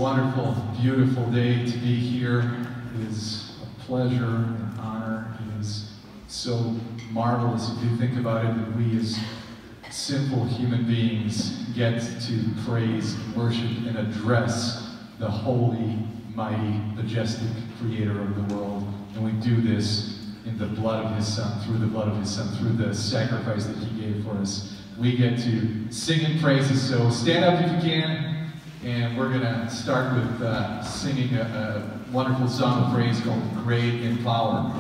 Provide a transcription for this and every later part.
wonderful, beautiful day to be here. It is a pleasure and honor. It is so marvelous if you think about it that we as simple human beings get to praise, worship, and address the holy, mighty, majestic creator of the world. And we do this in the blood of his Son, through the blood of his Son, through the sacrifice that he gave for us. We get to sing and praises. So stand up if you can. And we're going to start with singing a wonderful song of praise called Great in Power.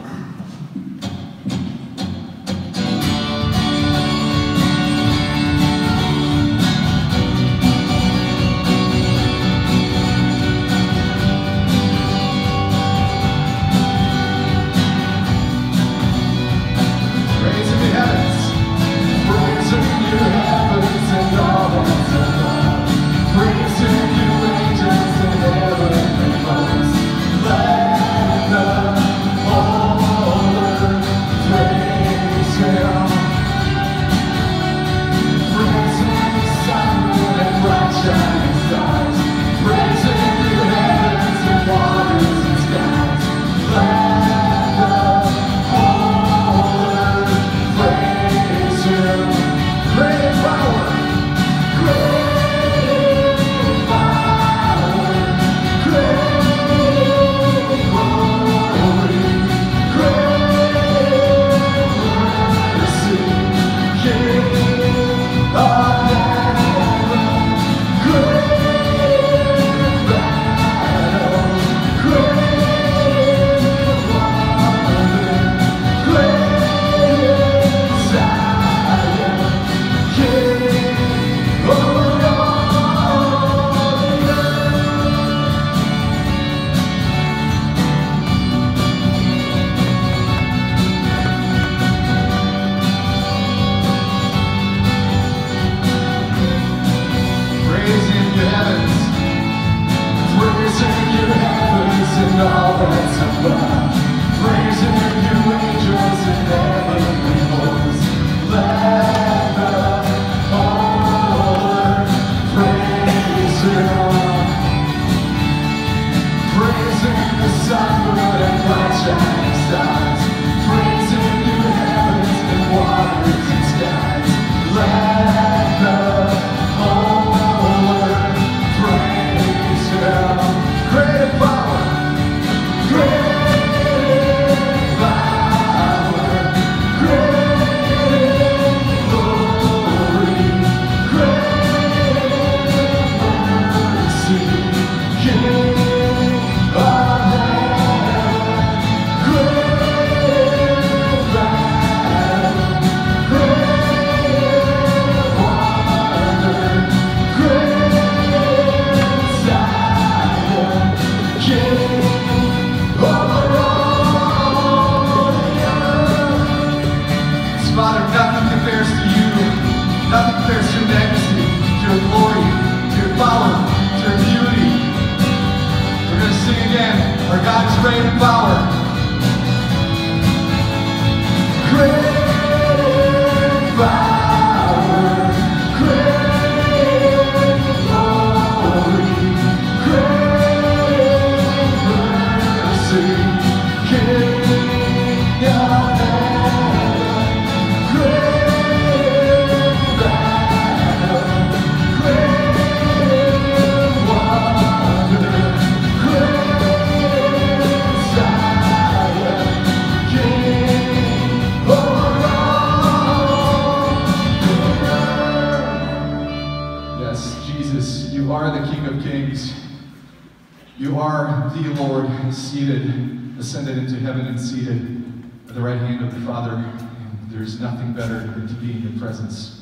Ascended into heaven and seated at the right hand of the Father. And there's nothing better than to be in your presence.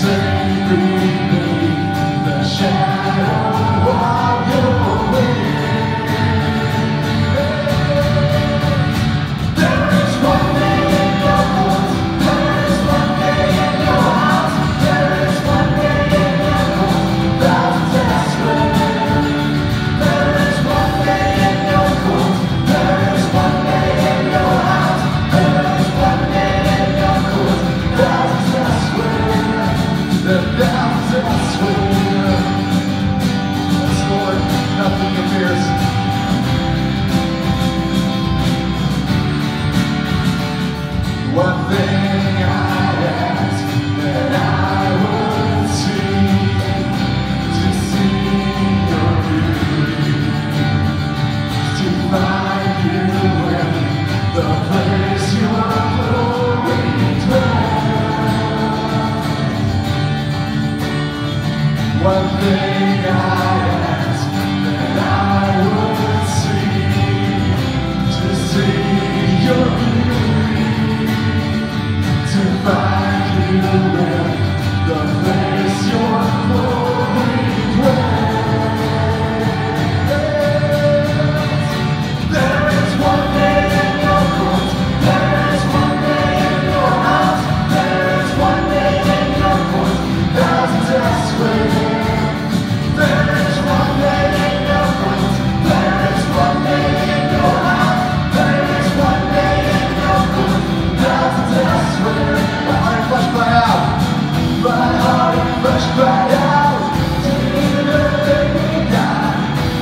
safe beneath the shadow of your wings. There is one day in your heart, there is one day in your heart, there is one day in your heart, thousands elsewhere. There is one day in your heart, there is one day in your heart, there is one day in your heart, thousands elsewhere. The thousands elsewhere. Yes, Lord, nothing compares. One thing I ask, that I would see, to see your beauty, to find you in the place your glory dwells. One thing I ask, that I would see, to see your beauty, to find you in the place your glory dwells. There is one day in your court, there is one day in your house, there is one day in your court, thousands elsewhere. There is one day in your court, there is one day in your house, there is one day in your court, thousands elsewhere. My heart flesh cry out, my heart and flesh cry out, to the living God.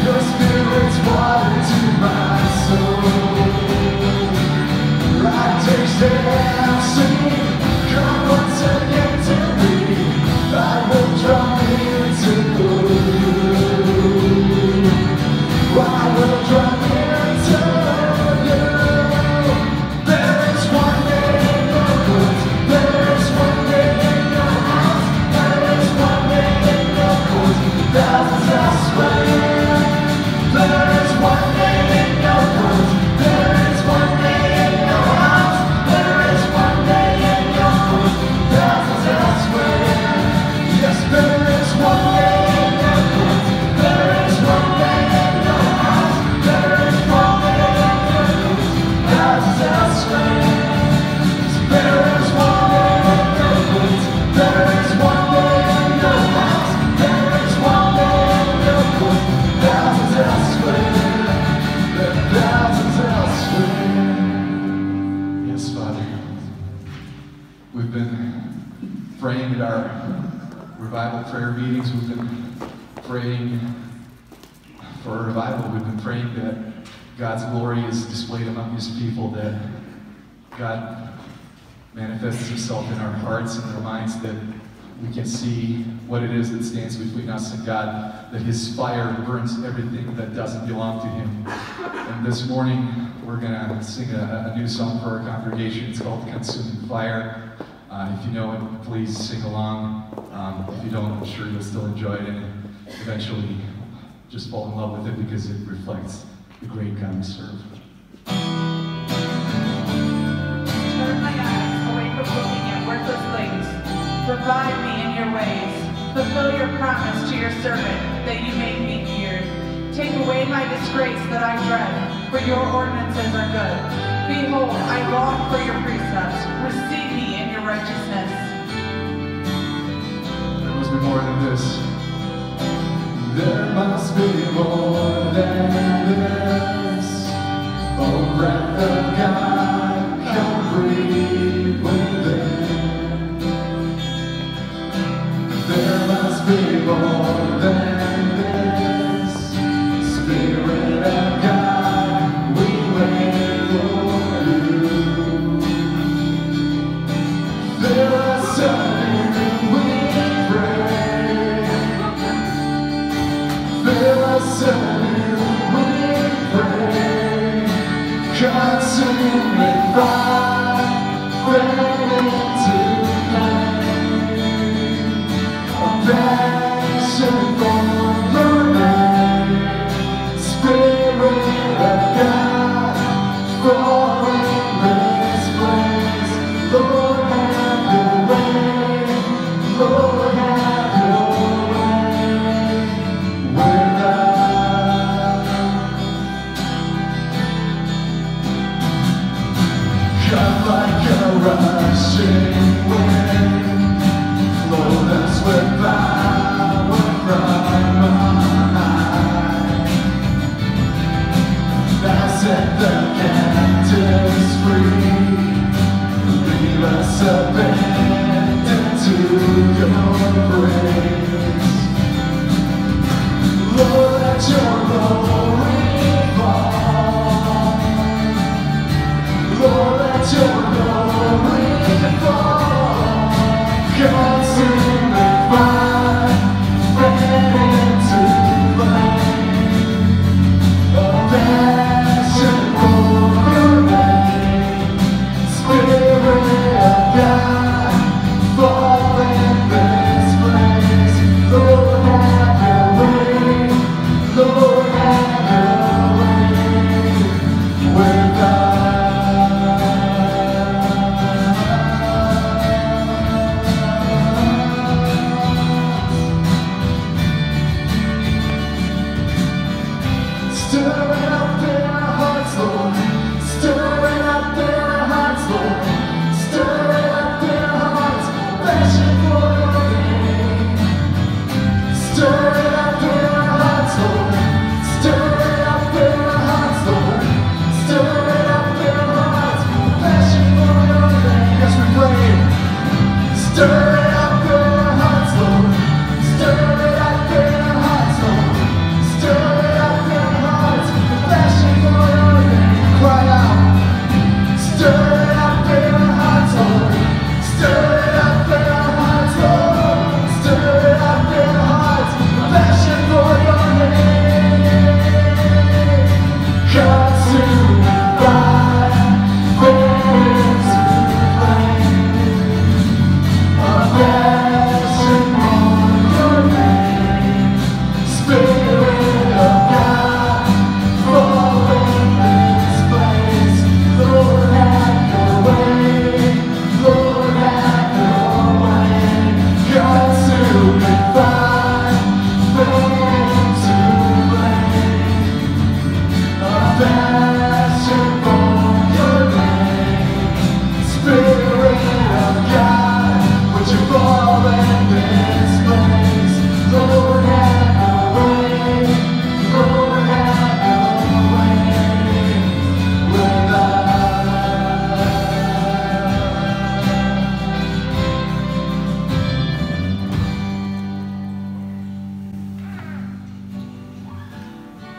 Your spirit's water to my soul. I taste and see, come once again to me. I will draw near to you. I will draw near to you. There is one day in your court, there is one day in your house, there is one day in your court, thousands elsewhere. There is one day in your court, there is one day in your house, there is one day in your court, thousands elsewhere. Yes, there is one day in your court, there is one day in your house, there is one day in your court, thousands elsewhere. There is one day in your court, there is one day in your house, there is one day in your court, thousands elsewhere, there are thousands elsewhere. Yes, Father, we've been praying at our revival prayer meetings. We've been praying for a revival. We've been praying that God's glory is displayed among His people, that God manifests Himself in our hearts and our minds, that we can see what it is that stands between us and God, that His fire burns everything that doesn't belong to Him. And this morning, we're going to sing a new song for our congregation. It's called Consuming Fire. If you know it, please sing along. If you don't, I'm sure you'll still enjoy it and eventually just fall in love with it, because it reflects the great God we serve. Turn my eyes away from looking at worthless things. Revive me in your ways. Fulfill your promise to your servant, that you made me feared. Take away my disgrace that I dread, for your ordinances are good. Behold, I long for your precepts. Receive me in your righteousness. There must be more than this. There must be more than this. Oh, breath of God, come breathe within. There must be more than this. Spirit of God, we wait for you. Fill us up, we pray. Fill us up, we pray. Consuming fire, fade into flame. A passion for your name. Spirit of God, fall in this place. Lord, have your way. Lord,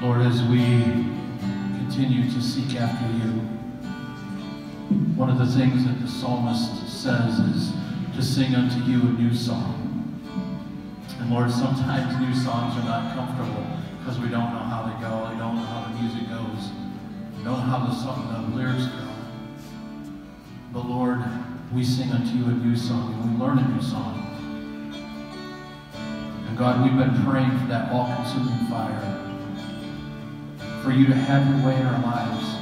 Lord, as we continue to seek after you, one of the things that the psalmist says is to sing unto you a new song. And Lord, sometimes new songs are not comfortable because we don't know how they go, we don't know how the music goes, we don't know how the lyrics go. But Lord, we sing unto you a new song, and we learn a new song. And God, we've been praying for that all-consuming fire, for you to have your way in our lives.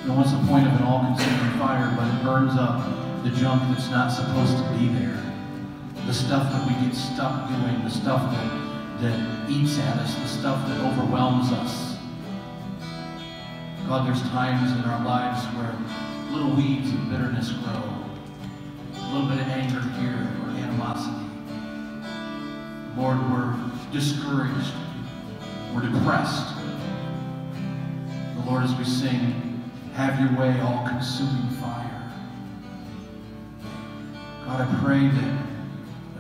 And what's the point of an all-consuming fire, but it burns up the junk that's not supposed to be there. The stuff that we get stuck doing, the stuff that eats at us, the stuff that overwhelms us. God, there's times in our lives where little weeds of bitterness grow. A little bit of anger here, or animosity. Lord, we're discouraged. We're depressed. Lord, as we sing, have your way, all-consuming fire. God, I pray that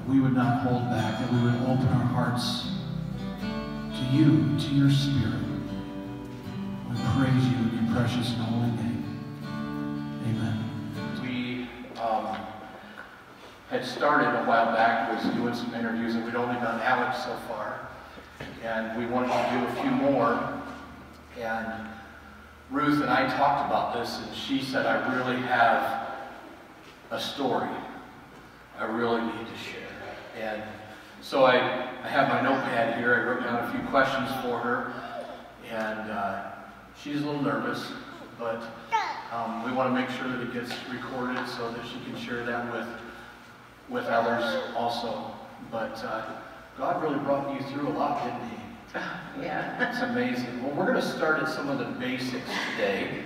we would not hold back, that we would open our hearts to you, to your Spirit. We praise you in your precious and holy name. Amen. We had started a while back with doing some interviews, and we'd only done Alex so far. And we wanted to do a few more. And Ruth and I talked about this, and she said, I really have a story I really need to share. And so I have my notepad here. I wrote down a few questions for her, and she's a little nervous, but we want to make sure that it gets recorded so that she can share that with others also. But God really brought you through a lot, didn't he? Yeah. It's amazing. Well, we're going to start at some of the basics today.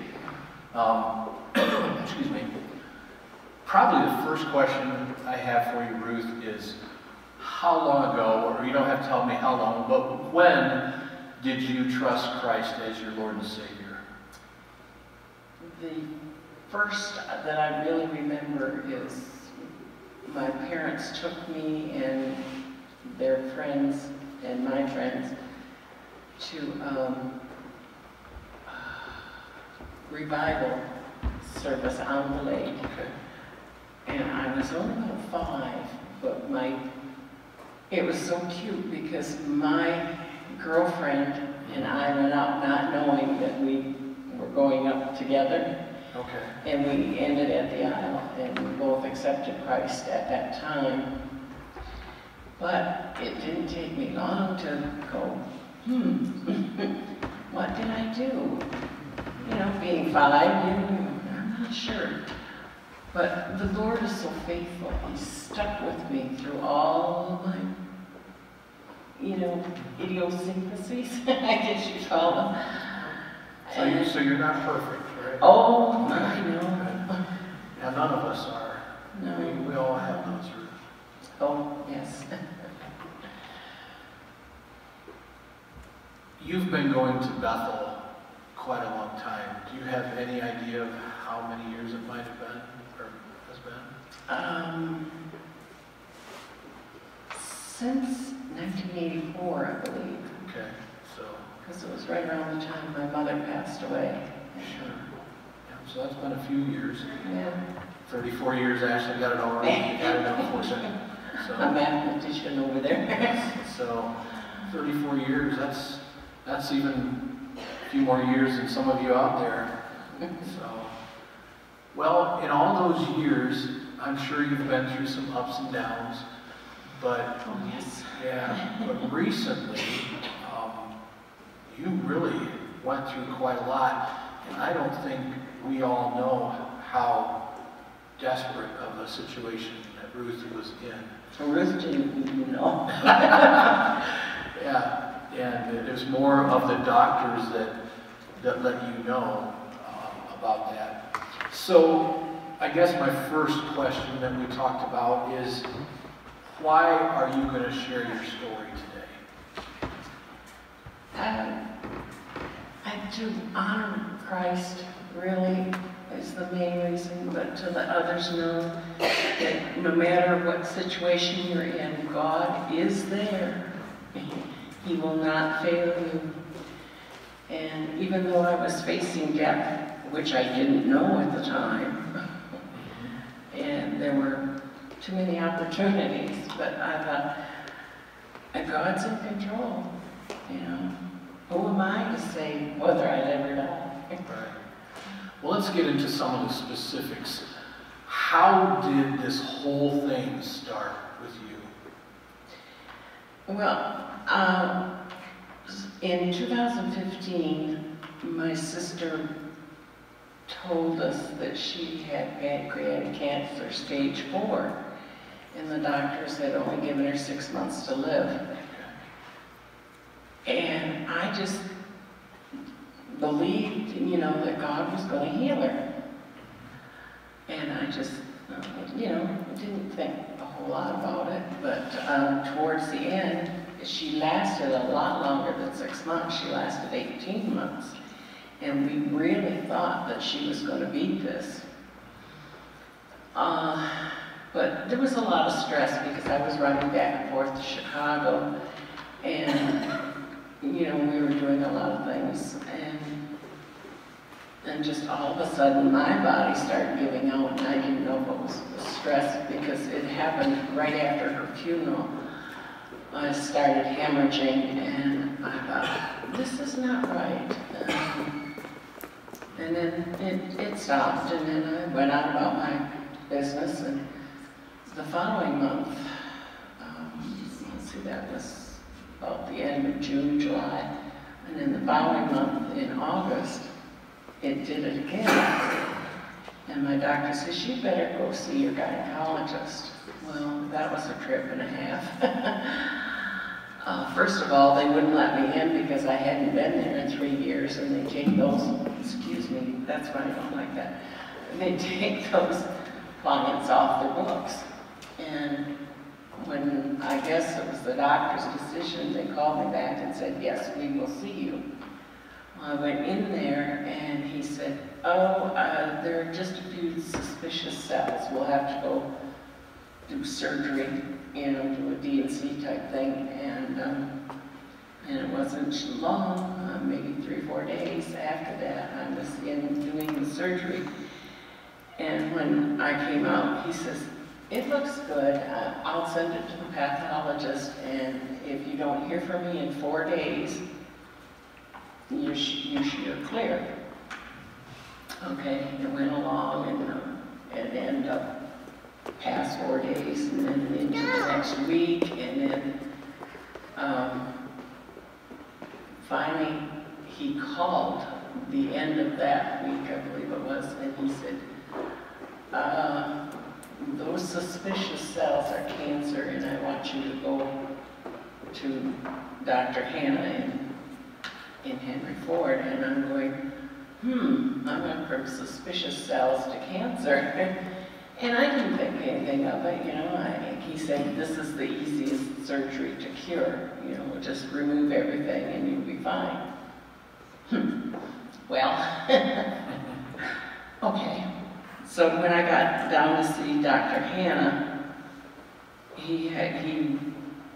Excuse me. Probably the first question I have for you, Ruth, is how long ago, or you don't have to tell me how long, but when did you trust Christ as your Lord and Savior? The first that I really remember is my parents parents took me and their friends and my friends to revival service on the lake. Okay. And I was only about 5, but it was so cute because my girlfriend and I went out not knowing that we were going up together. Okay. And we ended at the aisle, and we both accepted Christ at that time. But it didn't take me long to go, what did I do? You know, being 5, I'm not sure. But the Lord is so faithful. He stuck with me through all of my, idiosyncrasies, I guess you call them. So you're not perfect, right? Oh, I know. Yeah, none of us are. No. We all have those roots. Oh, yes. You've been going to Bethel quite a long time. Do you have any idea of how many years it might have been, or has been? Since 1984, I believe. Okay, so. Because it was right around the time my mother passed away. Sure. Yeah, so that's been a few years. Yeah. 34 years, Ashley got it already. You got it, unfortunately. So. A mathematician over there. So, 34 years, that's even a few more years than some of you out there. So, well, in all those years, I'm sure you've been through some ups and downs, but Oh, yes. yeah, but recently, you really went through quite a lot, and I don't think we all know how desperate of a situation that Ruth was in. Ruth didn't even know. Yeah, and it was more of the doctors that let you know about that. So I guess my first question that we talked about is, why are you going to share your story today? To honor Christ really is the main reason, but to let others know that no matter what situation you're in, God is there. He will not fail you. And even though I was facing death, which I didn't know at the time, and there were too many opportunities, but I thought, God's in control, Who am I to say whether I live or die? Right. Well, let's get into some of the specifics. How did this whole thing start with you? Well, in 2015, my sister told us that she had pancreatic cancer, stage 4, and the doctors had only given her 6 months to live. And I just believed, that God was going to heal her. And I just, didn't think a whole lot about it. But towards the end, she lasted a lot longer than 6 months. She lasted 18 months. And we really thought that she was going to beat this. But there was a lot of stress because I was running back and forth to Chicago. And we were doing a lot of things, and just all of a sudden my body started giving out, and I didn't know what was the stress because it happened right after her funeral. I started hemorrhaging, and I thought, this is not right. And then it stopped, and then I went on about my business, and the following month, let's see, that was about the end of June, July, and then the following month in August, it did it again. And my doctor says, you better go see your gynecologist. Well, that was a trip and a half. First of all, they wouldn't let me in because I hadn't been there in 3 years, and they take those, excuse me, that's why I don't like that. They take those clients off their books. And when I guess it was the doctor's decision, they called me back and said, yes, we will see you. Well, I went in there and he said, oh, there are just a few suspicious cells. We'll have to go do surgery, you know, do a D&C type thing, and it wasn't long, maybe 3 or 4 days after that, I was in doing the surgery. And when I came out, he says, "It looks good. I'll send it to the pathologist, and if you don't hear from me in 4 days, you're clear." Okay, it went along, and it ended up past 4 days, and then into the next week, and then finally he called the end of that week, I believe it was, and he said, "Those suspicious cells are cancer, and I want you to go to Dr. Hannah in Henry Ford." And I'm going, I went from suspicious cells to cancer. And I didn't think anything of it, you know. He said, "This is the easiest surgery to cure. You know, just remove everything and you'll be fine." Well, okay. So when I got down to see Dr. Hannah, he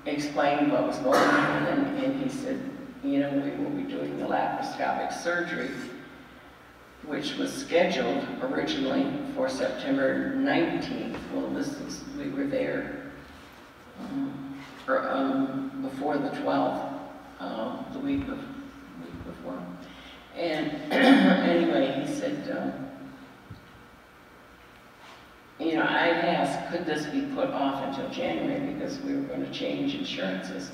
explained what was going on, and he said, "You know, we will be doing the laparoscopic surgery," which was scheduled originally for September 19th. Well, we were there before the 12th, the week before. And anyway, he said, you know, I asked, could this be put off until January because we were going to change insurances?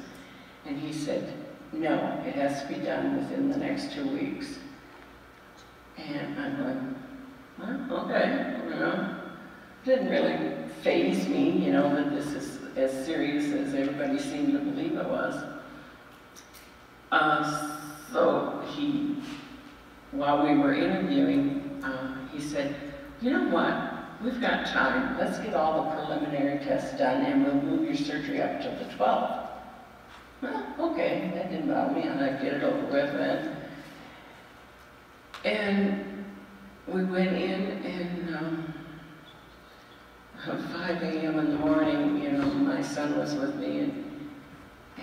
And he said, "No, it has to be done within the next 2 weeks." And I'm like, "Well, okay, you know." Didn't really faze me, you know, that this is as serious as everybody seemed to believe it was. So while we were interviewing, he said, "You know what? We've got time. Let's get all the preliminary tests done and we'll move your surgery up to the 12th. Well, okay, that didn't bother me, and I'd get it over with then. And we went in, and 5 a.m. in the morning, you know, my son was with me,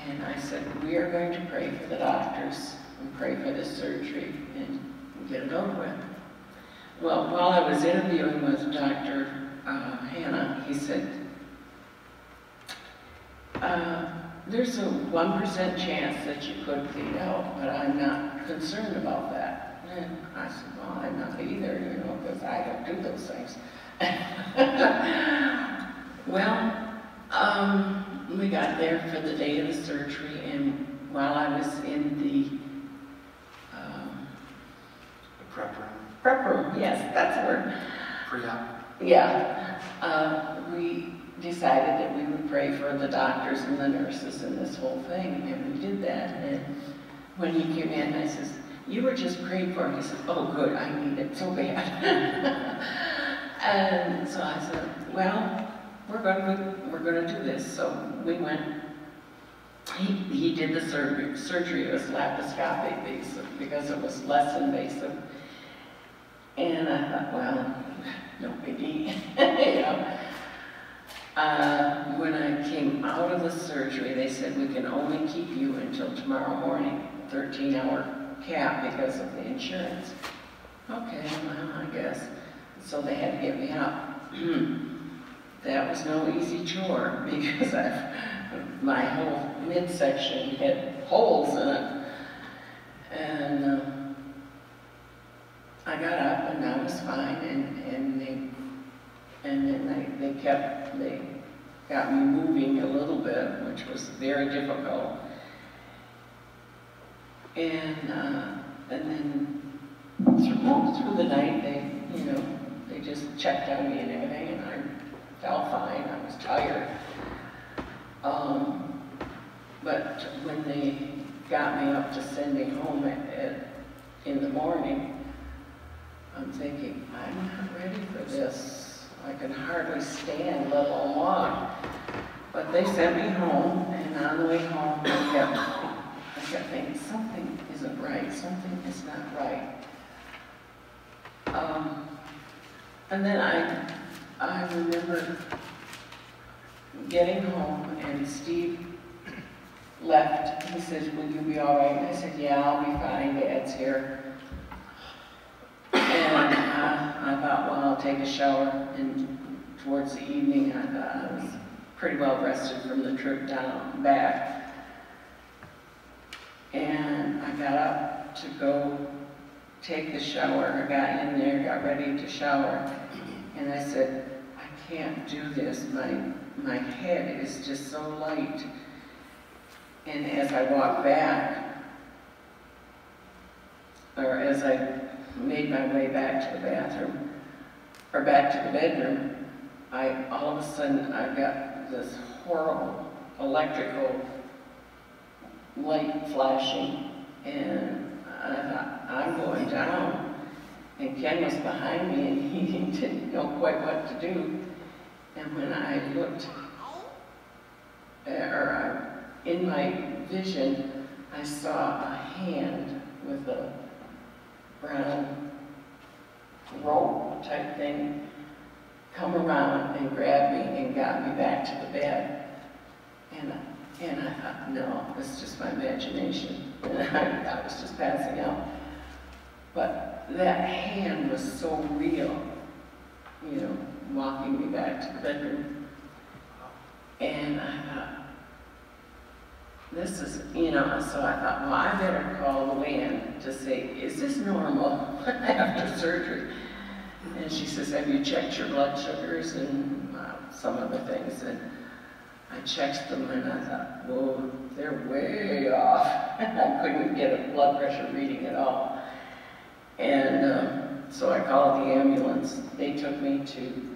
and I said, "We are going to pray for the doctors and pray for the surgery and get it over with." Well, while I was interviewing with Dr. Hannah, he said, "There's a 1% chance that you could bleed out, but I'm not concerned about that." And I said, "Well, I'm not either, you know, because I don't do those things." Well, we got there for the day of the surgery, and while I was in the prep room, yes, that's the word. Pre-op. Yeah, we decided that we would pray for the doctors and the nurses and this whole thing, and we did that. And when he came in, I says, "You were just praying for him." He said, "Oh, good, I need it so bad." And so I said, "Well, we're going to do this." So we went. He did the surgery. It was laparoscopic because it was less invasive. And I thought, well, no biggie, you know. When I came out of the surgery, they said, "We can only keep you until tomorrow morning, 13-hour cap because of the insurance." Okay, well, I guess. So they had to get me up. That was no easy chore because my whole midsection had holes in it. And I got up and I was fine, and then they got me moving a little bit, which was very difficult. And then through the night, they just checked on me and everything, and I felt fine. I was tired. But when they got me up to send me home in the morning, I'm thinking, I'm not ready for this. I can hardly stand, let alone walk. But they sent me home, and on the way home, I kept thinking, something isn't right, something is not right. And then I remember getting home, and Steve left. He said, will you be all right? And I said, yeah, I'll be fine. Dad's here. And I thought, well, I'll take a shower. And towards the evening, I thought I was pretty well rested from the trip down and back. And I got up to go take the shower. I got in there, got ready to shower. And I said, I can't do this. My head is just so light. And as I walked back, or as I made my way back to the bathroom, or back to the bedroom, all of a sudden I got this horrible electrical light flashing, and I thought, I'm going down. And Ken was behind me, and he didn't know quite what to do. And when I looked, in my vision, I saw a hand with a brown rope type thing come around and grab me and got me back to the bed. And I thought, no, it's just my imagination. And I was just passing out. But that hand was so real, you know, walking me back to the bedroom. And I thought, this is, you know, so I thought, well, I better call Luann to say, is this normal after surgery? And she says, have you checked your blood sugars and some other things? And I checked them, and I thought, whoa, they're way off. I couldn't get a blood pressure reading at all. And so I called the ambulance. They took me to,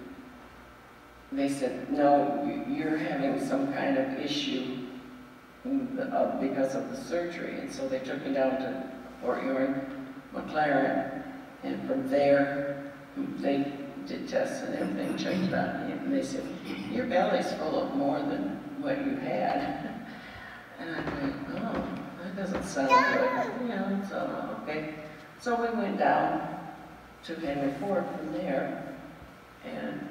they said, no, you're having some kind of issue because of the surgery. And so they took me down to Fort York, McLaren, and from there, they did tests and everything, checked it out, and they said, your belly's full of more than what you had. And I went, oh, that doesn't sound good. You know, so, okay. So we went down to Henry Ford from there, and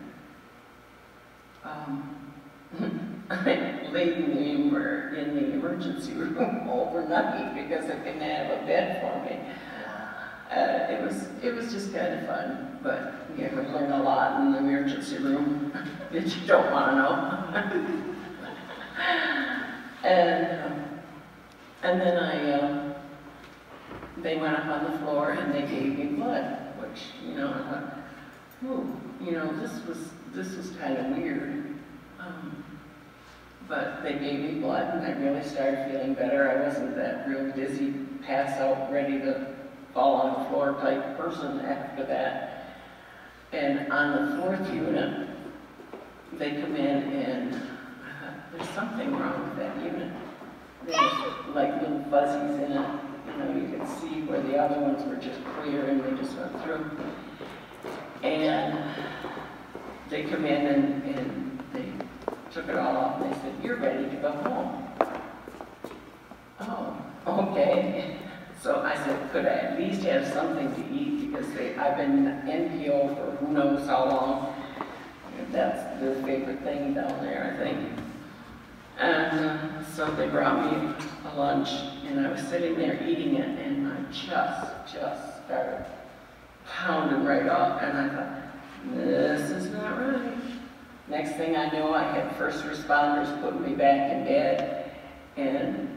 I laid in the emergency room overnight because I didn't have a bed for me. It was just kind of fun, but you ever learn a lot in the emergency room that you don't want to know. And then they went up on the floor and they gave me blood, which, you know, I thought, ooh, you know, this was kind of weird. But they gave me blood, and I really started feeling better. I wasn't that real dizzy, pass out, ready to fall on the floor type person after that. And on the 4th unit, they come in, and I thought, there's something wrong with that unit. There was like little fuzzies in it. You know, you could see where the other ones were just clear, and they just went through. And they come in, and they took it all off, and they said, you're ready to go home. Oh, okay. So I said, could I at least have something to eat? Because I've been NPO for who knows how long. That's their favorite thing down there, I think. And so they brought me a lunch, and I was sitting there eating it, and my chest just started pounding right off, and I thought, this is not right. Next thing I know, I had first responders putting me back in bed, and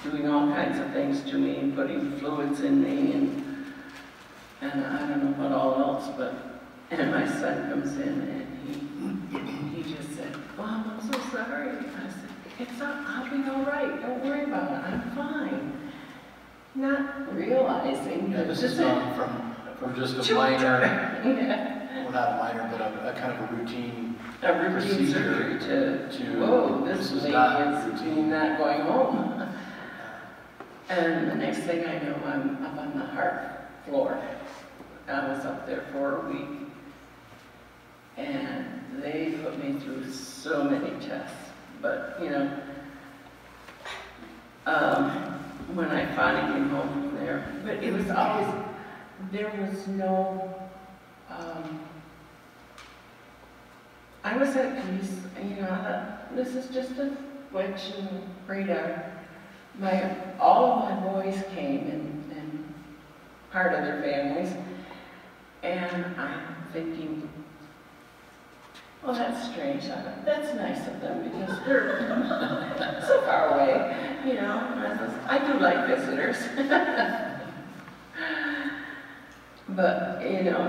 doing all kinds of things to me, and putting fluids in me, and I don't know what all else, and my son comes in, and he just said, Mom, I'm so sorry. I said, I'll be all right, don't worry about it, I'm fine. Not realizing that this is gone from just a minor, well, not a minor, but a kind of a routine surgery to whoa, this lady is not going home. And the next thing I know, I'm up on the heart floor. I was up there for a week. And they put me through so many tests. But, you know, when I finally came home from there, but it was always, there was no I was at peace, you know, I thought, this is just a glitch in the radar. All of my boys came and part of their families, and I'm thinking, well, that's strange. I thought, that's nice of them because they're so far away, you know. I do like visitors. But, you know,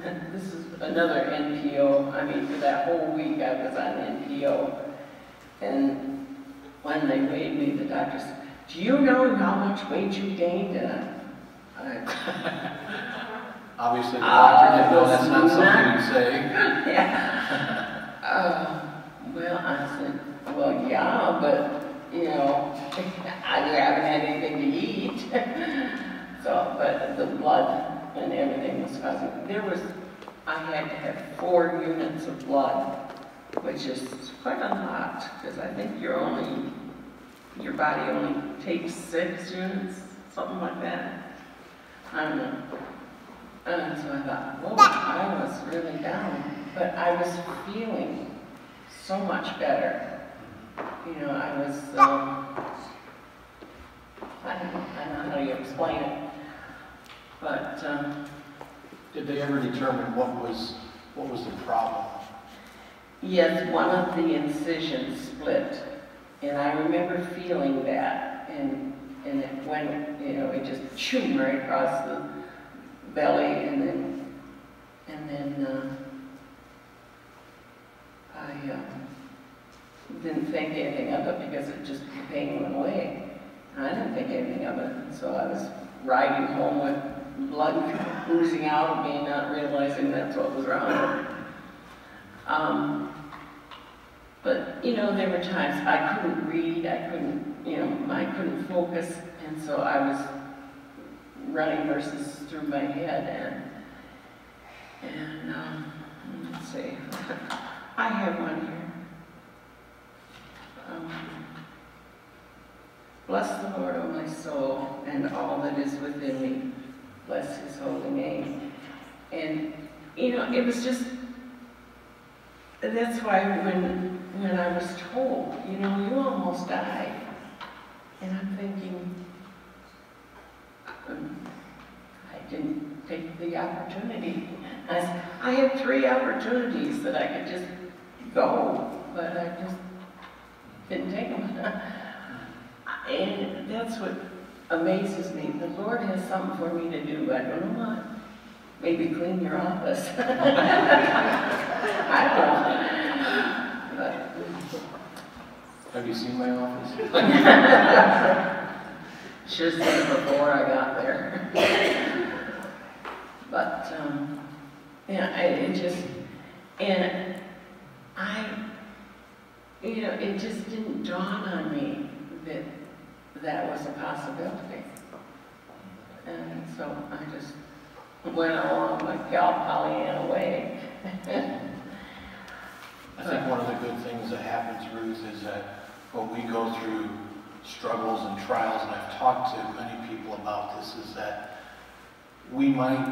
and this is another NPO. I mean, for that whole week I was on NPO. And when they weighed me, the doctor said, do you know how much weight you gained? And Obviously, the doctor didn't know that's not something you say. Yeah. Well, I said, well, yeah, but, you know, I haven't had anything to eat. So, but the blood and everything was causing, I had to have 4 units of blood, which is quite a lot, because I think your body only takes 6 units, something like that. I don't know. And so I thought, whoa, I was really down, but I was feeling so much better. You know, I was, I don't know how you explain it, but did they ever determine what was the problem? yes, one of the incisions split, and I remember feeling that, and it went, you know, it just chewed right across the belly, and then I didn't think anything of it because it just, the pain went away. I didn't think anything of it, and so I was riding home with blood oozing out of me, not realizing that's what was wrong. But, you know, there were times I couldn't read, I couldn't focus, and so I was running verses through my head, and let's see, I have one here. Bless the Lord, O my soul, and all that is within me. Bless his holy name. And, you know, it was just, that's why when I was told, you know, you almost died, and I'm thinking, I didn't take the opportunity. I had 3 opportunities that I could just go, but I just didn't take them. And that's what amazes me. The Lord has something for me to do. I don't know what. Maybe clean your office. I don't know. But, Have you seen my office? should have said it before I got there. But, yeah, it just, and you know, it just didn't dawn on me that was a possibility. And so I just went along like Pollyanna way. I think one of the good things that happens, Ruth, is that when we go through struggles and trials, and I've talked to many people about this, is that we might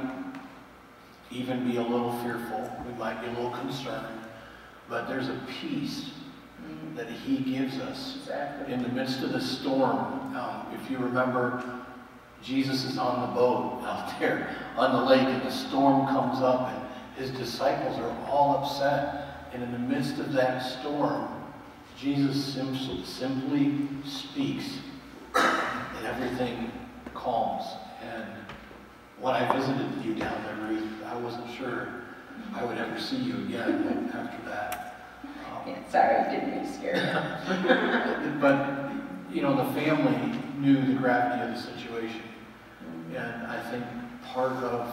even be a little fearful, we might be a little concerned, but there's a peace that he gives us in the midst of the storm. If you remember, Jesus is on the boat out there on the lake, and the storm comes up, and his disciples are all upset. And in the midst of that storm, Jesus simply speaks, and everything calms. And when I visited you down there, Ruth, I wasn't sure I would ever see you again after that. Yeah, sorry, I didn't mean to scare you. But, you know, the family knew the gravity of the situation. And I think part of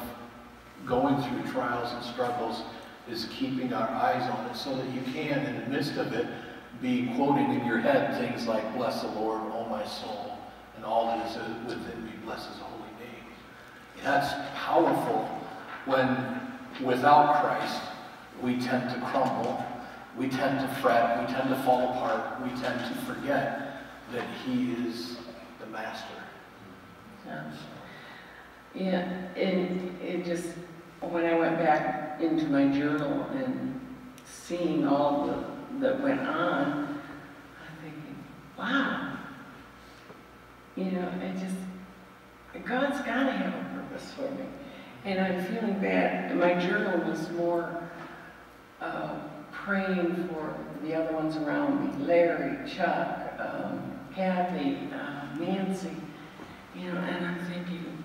going through trials and struggles is keeping our eyes on it so that you can, in the midst of it, be quoting in your head things like, bless the Lord, O my soul, and all that is within me, bless his holy name. That's powerful when, without Christ, we tend to crumble, we tend to fret, we tend to fall apart, we tend to forget that he is the master. Yeah, and it just, when I went back, into my journal and seeing all that went on, I'm thinking, wow, you know, God's got to have a purpose for me. And I'm feeling bad. And my journal was more praying for the other ones around me, Larry, Chuck, Kathy, Nancy, you know, and I'm thinking,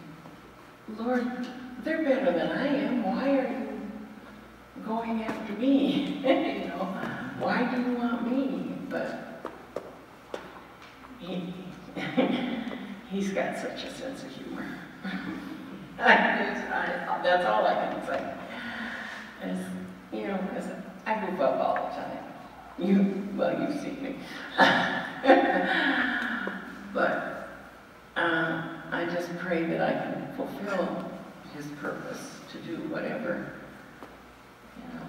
Lord, they're better than I am. Why are you going after me? You know, why do you want me? But he's got such a sense of humor. That's all I can say. As, you know, because I goof up all the time. You've seen me. But I just pray that I can fulfill his purpose to do whatever, you know.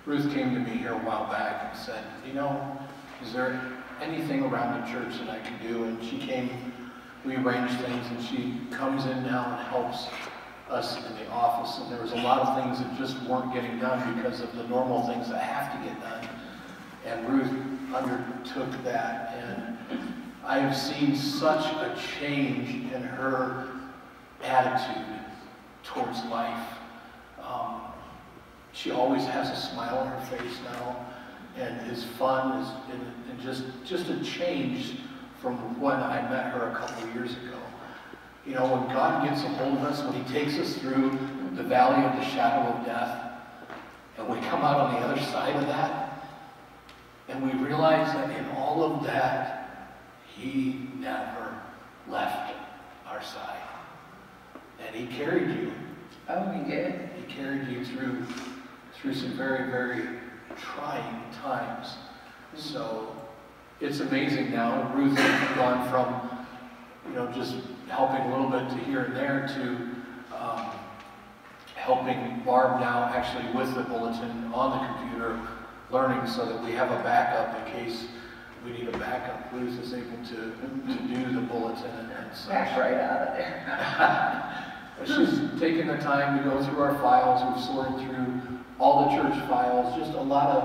Ruth came to me here a while back and said, you know, is there anything around the church that I can do? And she came, we arranged things, and she comes in now and helps us in the office. And there was a lot of things that just weren't getting done because of the normal things that have to get done. And Ruth undertook that, and I have seen such a change in her attitude towards life. She always has a smile on her face now, and is fun, and just a change from when I met her a couple of years ago. You know, when God gets a hold of us, when he takes us through the valley of the shadow of death, and we come out on the other side of that, and we realize that in all of that, he never left our side. And he carried you. Oh, he did? He carried you through some very, very trying times. So it's amazing now. Ruth has gone from, you know, just helping a little bit to here and there to helping Barb now actually with the bulletin on the computer, learning so that we have a backup in case we need a backup. Ruth is able to do the bulletin and such. Back right out of there. She's taken the time to go through our files. We've sorted through all the church files. Just a lot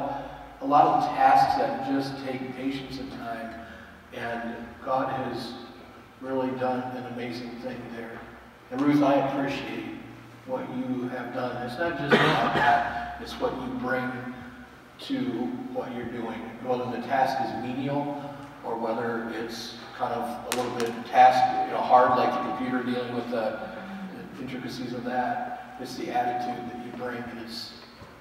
of tasks that just take patience and time. And God has really done an amazing thing there. And Ruth, I appreciate what you have done. It's not just about that. It's what you bring to what you're doing. Whether the task is menial or whether it's kind of a little bit task, you know, hard, like the computer dealing with the intricacies of that. It's the attitude that you bring, and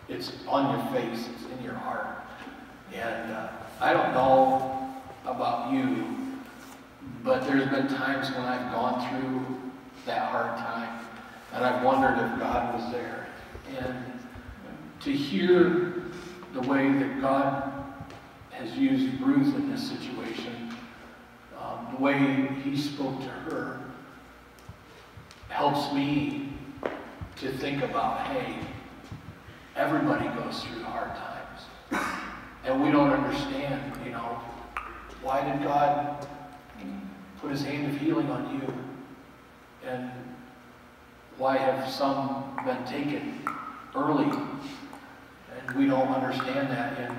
it's on your face, it's in your heart. And I don't know about you, but there's been times when I've gone through that hard time, and I've wondered if God was there. And to hear the way that God has used Ruth in this situation, the way he spoke to her, helps me to think about, hey, everybody goes through hard times. And we don't understand, you know, why did God put his hand of healing on you? And why have some been taken early? And we don't understand that, and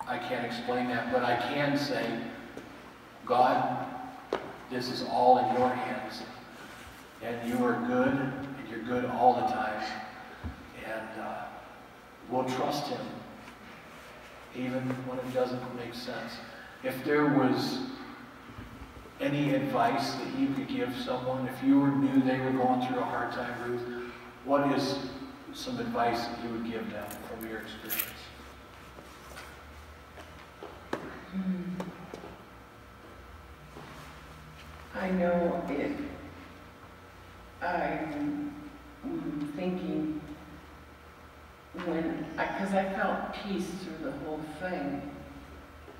I can't explain that, but I can say, God, this is all in your hands. And you are good, and you're good all the time. And we'll trust him, even when it doesn't make sense. If there was any advice that you could give someone, if you knew they were going through a hard time, Ruth, what is some advice that you would give them from your experience? I know I'm thinking because I felt peace through the whole thing,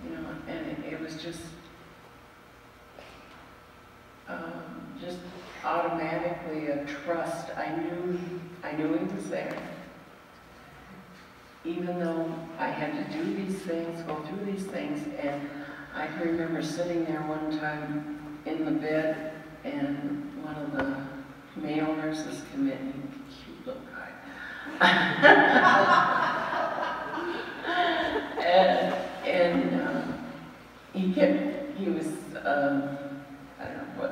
you know, and it was just automatically a trust. I knew he was there. Even though I had to do these things, go through these things, and I can remember sitting there one time in the bed, and one of the male nurses came in, cute little guy, he was, I don't know what,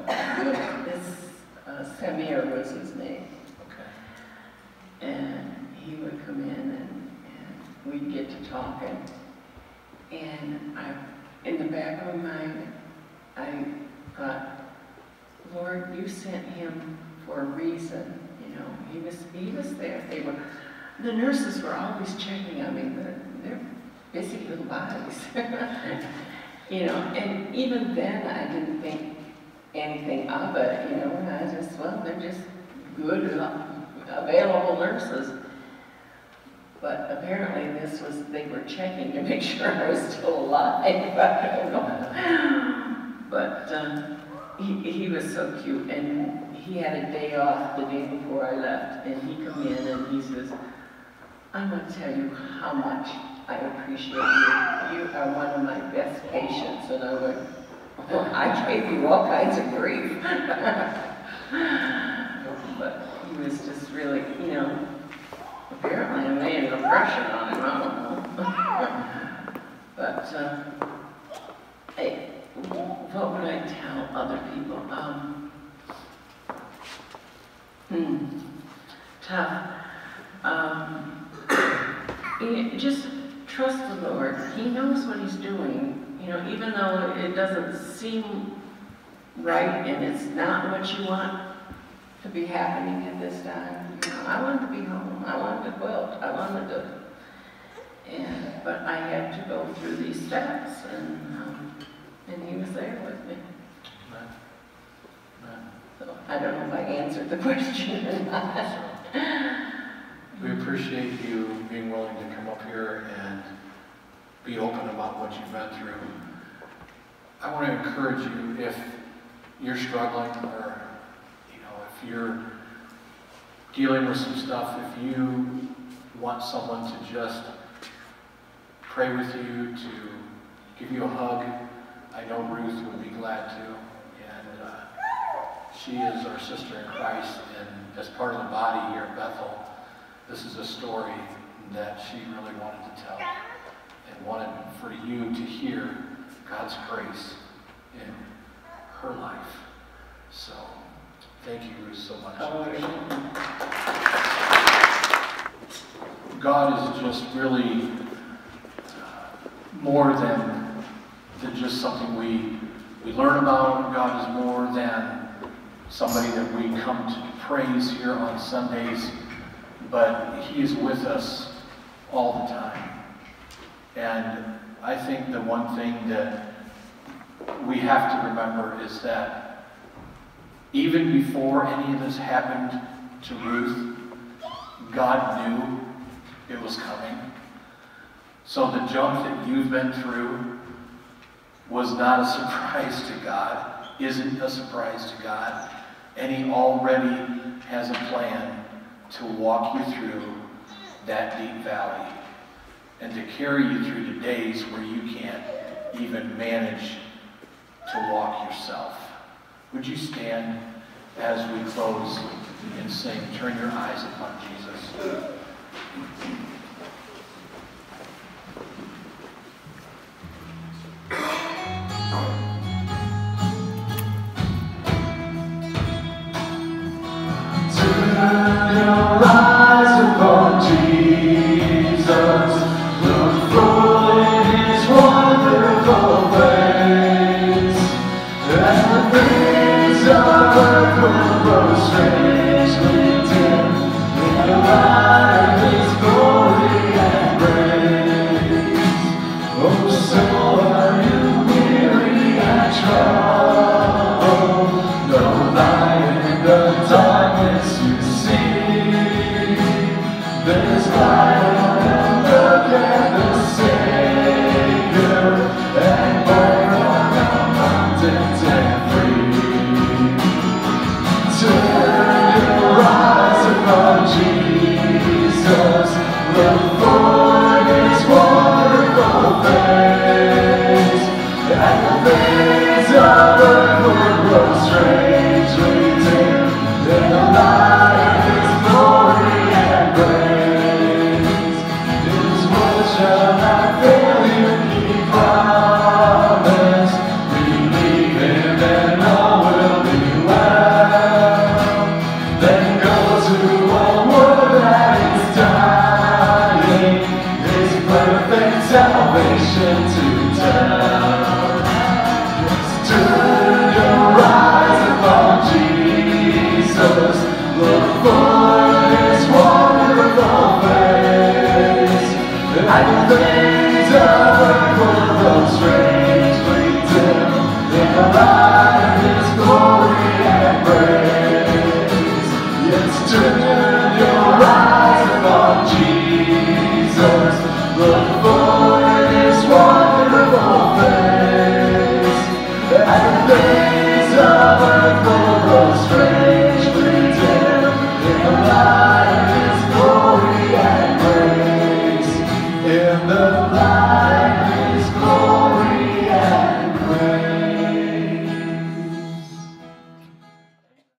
Samir was his name. Okay. And he would come in and we'd get to talking. And in the back of my mind, I thought, Lord, you sent him for a reason. You know, he was there. The nurses were always checking on me. They're busy little bodies. You know, and even then I didn't think anything of it, you know, and I just, well, they're just good, available nurses. But apparently they were checking to make sure I was still alive. I don't know. But he was so cute, and he had a day off the day before I left, and he come in and he says, I want to tell you how much I appreciate you. You are one of my best patients. And I went, well, I gave you all kinds of grief. But he was just really, you know, apparently I made an impression on him, I don't know. But, what would I tell other people? Tough. Just trust the Lord. He knows what he's doing. You know, even though it doesn't seem right and it's not what you want to be happening at this time. You know, I wanted to be home. I wanted to quilt. I wanted to, but I had to go through these steps, and he was there with me. So I don't know if I answered the question or not. We appreciate you being willing to come up here and be open about what you've been through. I want to encourage you, if you're struggling or, you know, if you're dealing with some stuff, if you want someone to just pray with you, to give you a hug, I know Ruth would be glad to. And she is our sister in Christ, and as part of the body here at Bethel, this is a story that she really wanted to tell and wanted for you to hear God's grace in her life. So, thank you, Ruth, so much. God is just really more than just something we learn about. God is more than somebody that we come to praise here on Sundays, but he is with us all the time. And I think the one thing that we have to remember is that even before any of this happened to Ruth, God knew it was coming. So the junk that you've been through was not a surprise to God, isn't a surprise to God, and he already has a plan to walk you through that deep valley and to carry you through the days where you can't even manage to walk yourself. Would you stand as we close and sing, Turn Your Eyes Upon Jesus? Turn your eyes upon Jesus, look full in his wonderful face, and the things of earth will grow strangely dim in the light of his glory. shall not fail you, he promised. Believe him and all will be well. Then go to a world that is dying, his perfect salvation to tell. Turn your eyes upon Jesus, look for his wonderful face, and the things of earth will grow strange.